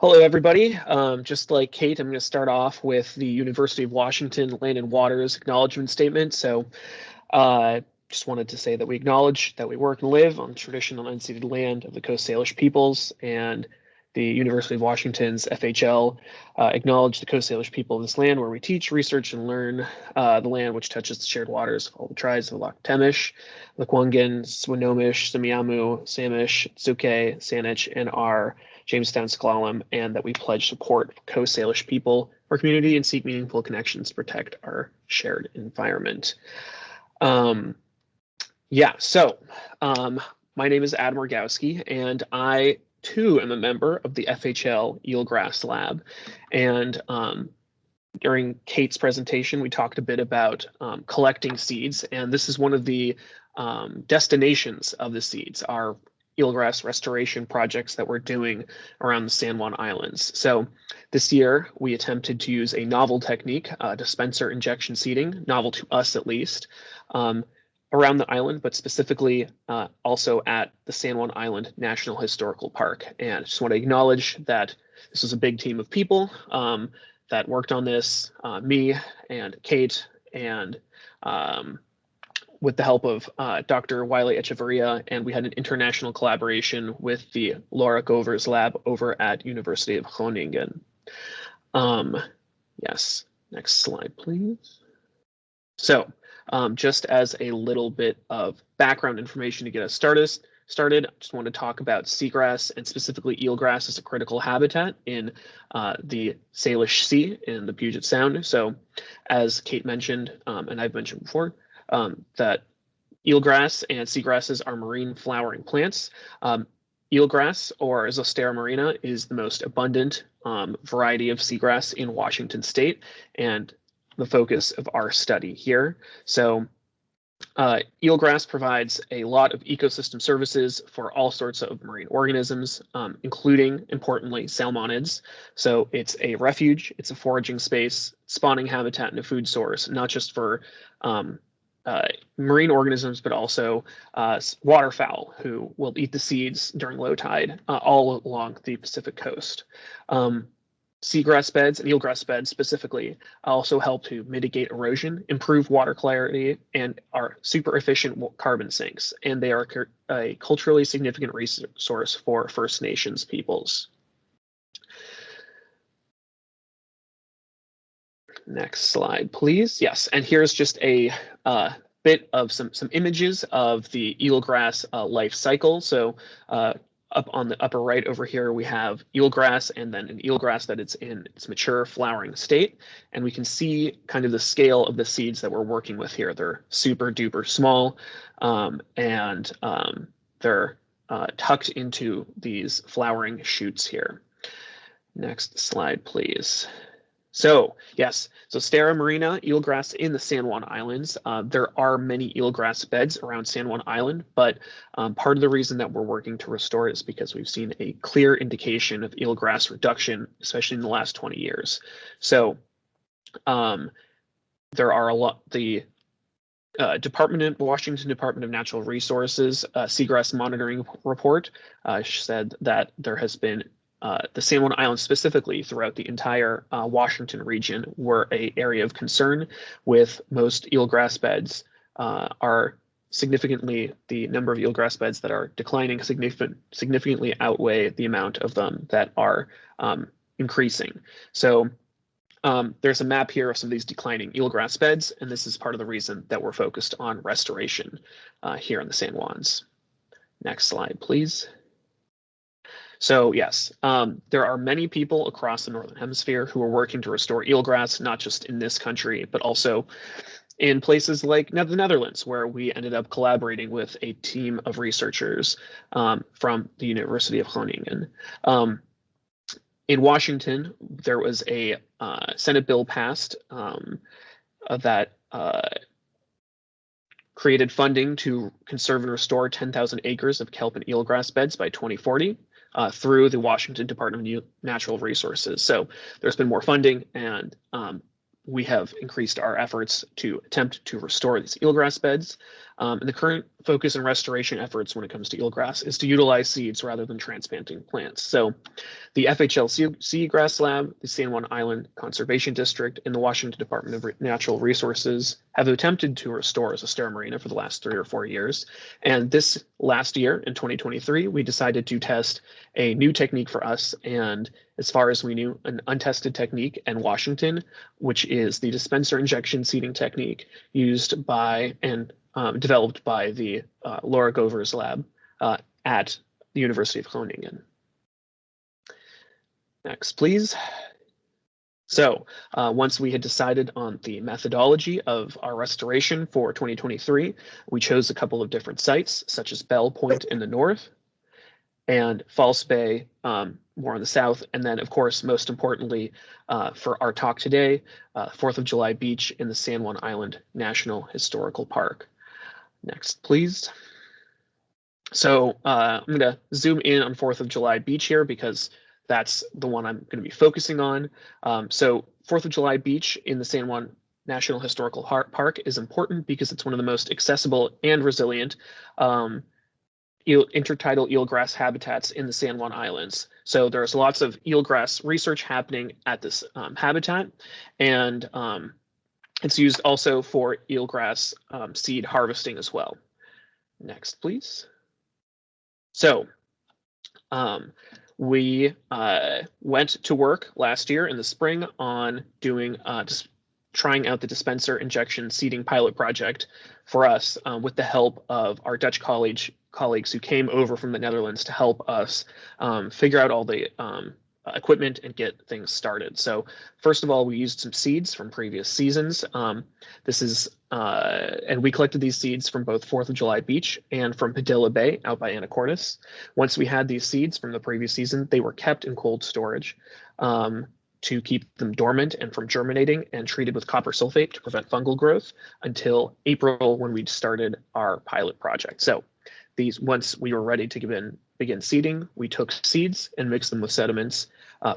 Hello, everybody. Just like Kate, I'm going to start off with the University of Washington Land and Waters Acknowledgement Statement. Just wanted to say that we acknowledge that we work and live on the traditional unceded land of the Coast Salish peoples, and the University of Washington's FHL acknowledge the Coast Salish people of this land, where we teach, research, and learn the land which touches the shared waters of all the tribes of Laktemish, Lekwungen, Swinomish, Semiahmoo, Samish, Tsuke, Saanich, and our Jamestown S'Klallam, and that we pledge support for Coast Salish people, our community, and seek meaningful connections to protect our shared environment. My name is Adam Rogowski, and I too am a member of the FHL Eelgrass Lab. And during Kate's presentation, we talked a bit about collecting seeds, and this is one of the destinations of the seeds, our eelgrass restoration projects that we're doing around the San Juan Islands. So this year we attempted to use a novel technique, dispenser injection seeding, novel to us at least, around the island, but specifically also at the San Juan Island National Historical Park. And I just want to acknowledge that this was a big team of people that worked on this, me and Kate, and with the help of Dr. Wiley Echeverria, and we had an international collaboration with the Laura Govers lab over at University of Groningen. Yes, next slide, please. So just as a little bit of background information to get us started, I just want to talk about seagrass, and specifically eelgrass, as a critical habitat in the Salish Sea in the Puget Sound. So as Kate mentioned, and I've mentioned before, that eelgrass and seagrasses are marine flowering plants. Eelgrass, or Zostera marina, is the most abundant variety of seagrass in Washington state, and the focus of our study here. So eelgrass provides a lot of ecosystem services for all sorts of marine organisms, including, importantly, salmonids. So it's a refuge, it's a foraging space, spawning habitat, and a food source, not just for marine organisms, but also waterfowl, who will eat the seeds during low tide all along the Pacific coast. Seagrass beds and eelgrass beds specifically also help to mitigate erosion, improve water clarity, and are super efficient carbon sinks. And they are a culturally significant resource for First Nations peoples. Next slide, please. Yes, and here's just a bit of some images of the eelgrass life cycle. So up on the upper right over here, we have eelgrass, and then an eelgrass that it's in its mature flowering state. And we can see kind of the scale of the seeds that we're working with here. They're super duper small, and they're tucked into these flowering shoots here. Next slide, please. So yes, Zostera marina, eelgrass in the San Juan Islands. There are many eelgrass beds around San Juan Island, but part of the reason that we're working to restore it is because we've seen a clear indication of eelgrass reduction, especially in the last 20 years. So there are a lot, the Washington Department of Natural Resources seagrass monitoring report said that there has been the San Juan Islands specifically throughout the entire Washington region were an area of concern, with most eelgrass beds are significantly, the number of eelgrass beds that are declining significantly outweigh the amount of them that are increasing. So there's a map here of some of these declining eelgrass beds, and this is part of the reason that we're focused on restoration here in the San Juans. Next slide, please. So yes, there are many people across the Northern Hemisphere who are working to restore eelgrass, not just in this country, but also in places like the Netherlands, where we ended up collaborating with a team of researchers from the University of Groningen. In Washington, there was a Senate bill passed that created funding to conserve and restore 10,000 acres of kelp and eelgrass beds by 2040. Through the Washington Department of Natural Resources. So there's been more funding, and we have increased our efforts to attempt to restore these eelgrass beds. And the current focus and restoration efforts when it comes to eelgrass is to utilize seeds rather than transplanting plants. So the FHL Seagrass Lab, the San Juan Island Conservation District, and the Washington Department of Natural Resources have attempted to restore Zostera marina for the last 3 or 4 years. And this last year, in 2023, we decided to test a new technique for us, and as far as we knew, an untested technique in Washington, which is the dispenser injection seeding technique used by and developed by the Laura Gover's lab at the University of Groningen. Next, please. So once we had decided on the methodology of our restoration for 2023, we chose a couple of different sites, such as Bell Point in the north and False Bay more on the south. And then, of course, most importantly, for our talk today, 4th of July Beach in the San Juan Island National Historical Park. Next, please. So I'm going to zoom in on 4th of July Beach here because that's the one I'm going to be focusing on. So 4th of July Beach in the San Juan National Historical Park is important because it's one of the most accessible and resilient intertidal eelgrass habitats in the San Juan Islands. So there's lots of eelgrass research happening at this habitat, and it's used also for eelgrass seed harvesting as well. Next, please. So we went to work last year in the spring on doing just trying out the dispenser injection seeding pilot project for us with the help of our Dutch colleagues who came over from the Netherlands to help us figure out all the equipment and get things started. So first of all, we used some seeds from previous seasons. This is and we collected these seeds from both 4th of July Beach and from Padilla Bay out by Anacortes. Once we had these seeds from the previous season, they were kept in cold storage to keep them dormant and from germinating, and treated with copper sulfate to prevent fungal growth until April, when we started our pilot project. So once we were ready to begin seeding, we took seeds and mixed them with sediments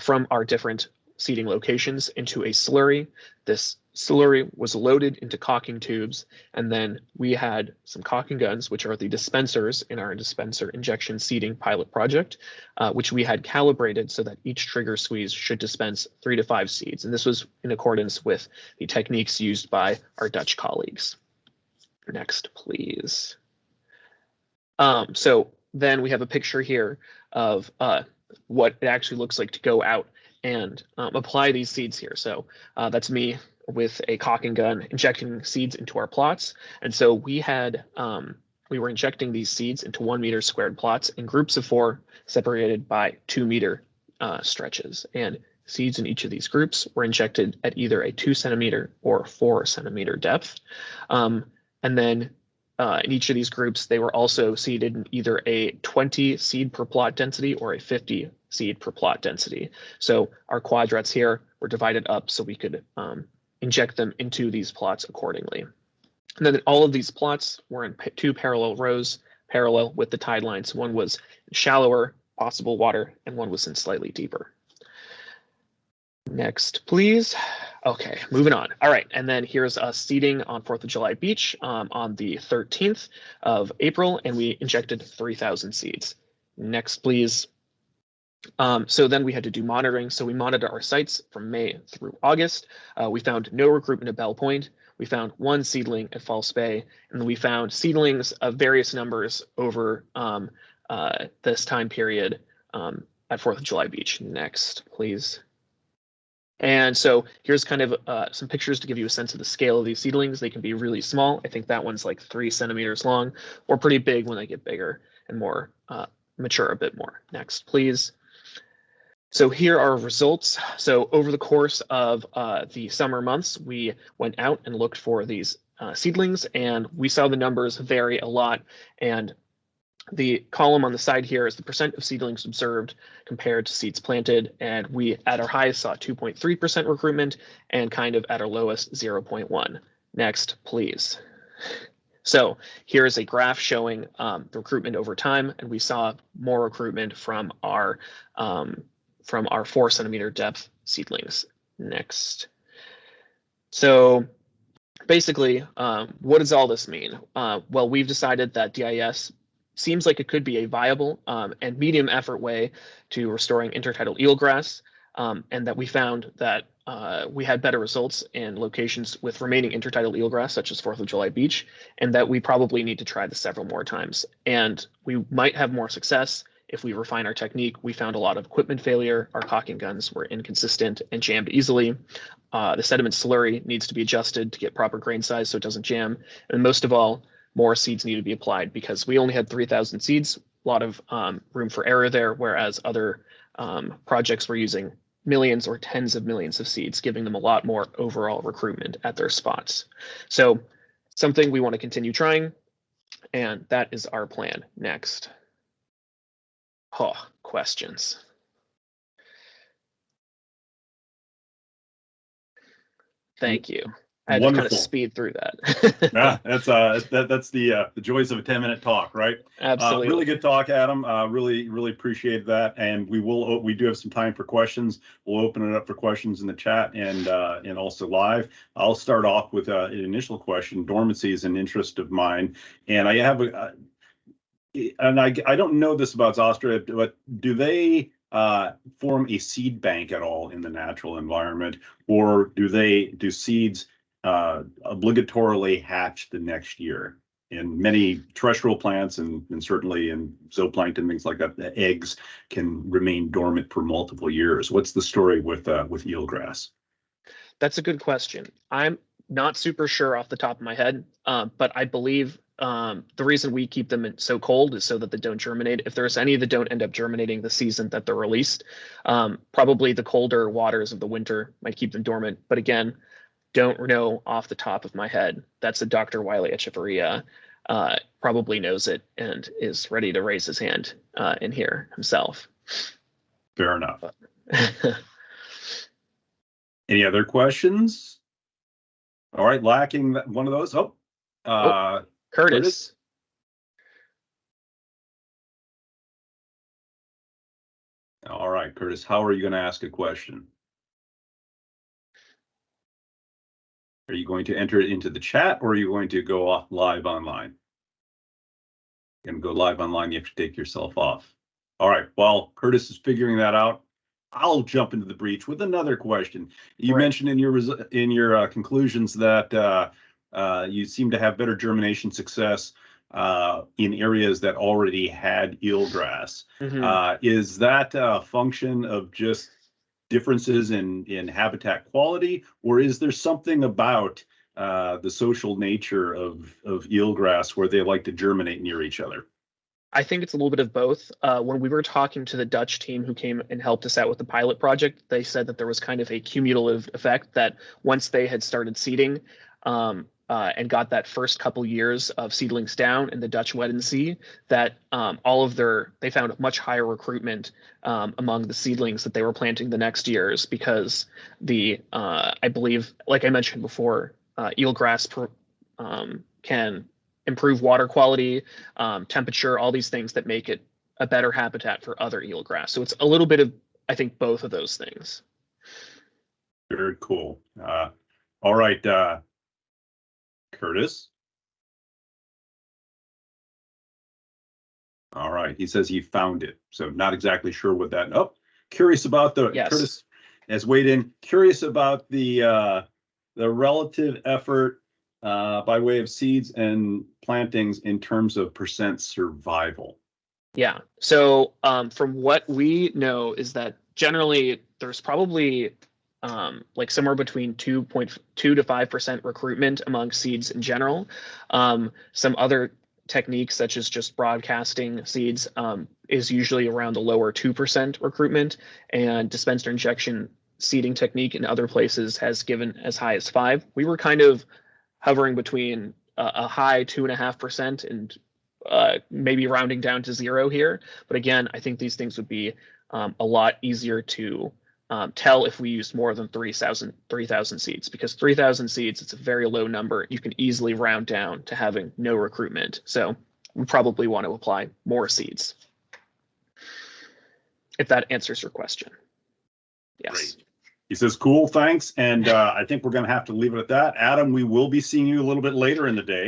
from our different seeding locations into a slurry. This slurry was loaded into caulking tubes, and then we had some caulking guns, which are the dispensers in our dispenser injection seeding pilot project, which we had calibrated so that each trigger squeeze should dispense 3 to 5 seeds. And this was in accordance with the techniques used by our Dutch colleagues. Next, please. So then we have a picture here of what it actually looks like to go out and apply these seeds here. So that's me with a caulking gun injecting seeds into our plots. And so we were injecting these seeds into 1 meter squared plots in groups of 4 separated by 2 meter stretches. And seeds in each of these groups were injected at either a 2 centimeter or 4 centimeter depth. And then in each of these groups, they were also seeded in either a 20 seed per plot density or a 50 seed per plot density. So our quadrats here were divided up so we could inject them into these plots accordingly. And then all of these plots were in 2 parallel rows, parallel with the tide lines. One was shallower possible water, and one was in slightly deeper. Next, please. Okay, moving on. All right, and then here's us seeding on 4th of July Beach on the 13th of April, and we injected 3,000 seeds. Next, please. So then we had to do monitoring. So we monitored our sites from May through August. We found no recruitment at Bell Point. We found 1 seedling at False Bay, and we found seedlings of various numbers over this time period at 4th of July Beach. Next, please. And so here's kind of some pictures to give you a sense of the scale of these seedlings. They can be really small. I think that one's like 3 centimeters long, or pretty big when they get bigger and more mature a bit more. Next, please. So here are results. So over the course of the summer months, we went out and looked for these seedlings, and we saw the numbers vary a lot. And the column on the side here is the percent of seedlings observed compared to seeds planted. And we, at our highest, saw 2.3% recruitment, and kind of at our lowest, 0.1. Next, please. So here's a graph showing the recruitment over time, and we saw more recruitment from our 4 centimeter depth seedlings. Next. So basically, what does all this mean? Well, we've decided that DIS seems like it could be a viable and medium effort way to restoring intertidal eelgrass, and that we found that we had better results in locations with remaining intertidal eelgrass, such as 4th of July Beach, and that we probably need to try this several more times. And we might have more success if we refine our technique. We found a lot of equipment failure. Our caulking guns were inconsistent and jammed easily. The sediment slurry needs to be adjusted to get proper grain size so it doesn't jam. And most of all, more seeds need to be applied because we only had 3,000 seeds, a lot of room for error there, whereas other projects were using millions or tens of millions of seeds, giving them a lot more overall recruitment at their spots. So something we want to continue trying, and that is our plan next. Oh, questions. Thank you. I had to kind of speed through that. That's the joys of a 10-minute talk, right? Absolutely. Really good talk, Adam. Really appreciate that. And we do have some time for questions. We'll open it up for questions in the chat and also live. I'll start off with an initial question. Dormancy is an interest of mine, and I have I don't know this about Zostera, but do they form a seed bank at all in the natural environment, or do seeds obligatorily hatch the next year? In many terrestrial plants and certainly in zooplankton, things like that, the eggs can remain dormant for multiple years. What's the story with eelgrass? That's a good question. I'm not super sure off the top of my head, but I believe the reason we keep them so cold is so that they don't germinate. If there's any that don't end up germinating the season that they're released, probably the colder waters of the winter might keep them dormant. But again, don't know off the top of my head. That's a Dr. Wiley Echeverria probably knows it and is ready to raise his hand in here himself. Fair enough. Any other questions? All right, lacking one of those. Curtis. All right, Curtis, how are you going to ask a question? Are you going to enter it into the chat, or are you going to go off live online? You're going to go live online, you have to take yourself off. All right, while Curtis is figuring that out, I'll jump into the breach with another question. You mentioned in your conclusions that you seem to have better germination success in areas that already had eelgrass. Is that a function of just differences in habitat quality, or is there something about the social nature of eelgrass where they like to germinate near each other? I think it's a little bit of both. When we were talking to the Dutch team who came and helped us out with the pilot project, they said that there was kind of a cumulative effect that once they had started seeding and got that first couple years of seedlings down in the Dutch Wet and Sea, that they found much higher recruitment among the seedlings that they were planting the next years, because I believe, like I mentioned before, eelgrass can improve water quality, temperature, all these things that make it a better habitat for other eelgrass. So it's a little bit of, I think, both of those things. Very cool. All right, Curtis. All right, he says he found it. So not exactly sure what that. Oh, curious about Curtis has weighed in. Curious about the relative effort by way of seeds and plantings in terms of percent survival. Yeah. So from what we know is that generally there's probably like somewhere between 2.2 to 5% recruitment among seeds in general. Some other techniques, such as just broadcasting seeds, is usually around the lower 2% recruitment, and dispenser injection seeding technique in other places has given as high as 5%. We were kind of hovering between a high 2.5% and maybe rounding down to 0 here. But again, I think these things would be a lot easier to tell if we used more than 3,000 seeds, because 3,000 seeds, it's a very low number. You can easily round down to having no recruitment. So we probably want to apply more seeds, if that answers your question. Yes. Great. He says, cool, thanks. And I think we're going to have to leave it at that. Adam, we will be seeing you a little bit later in the day.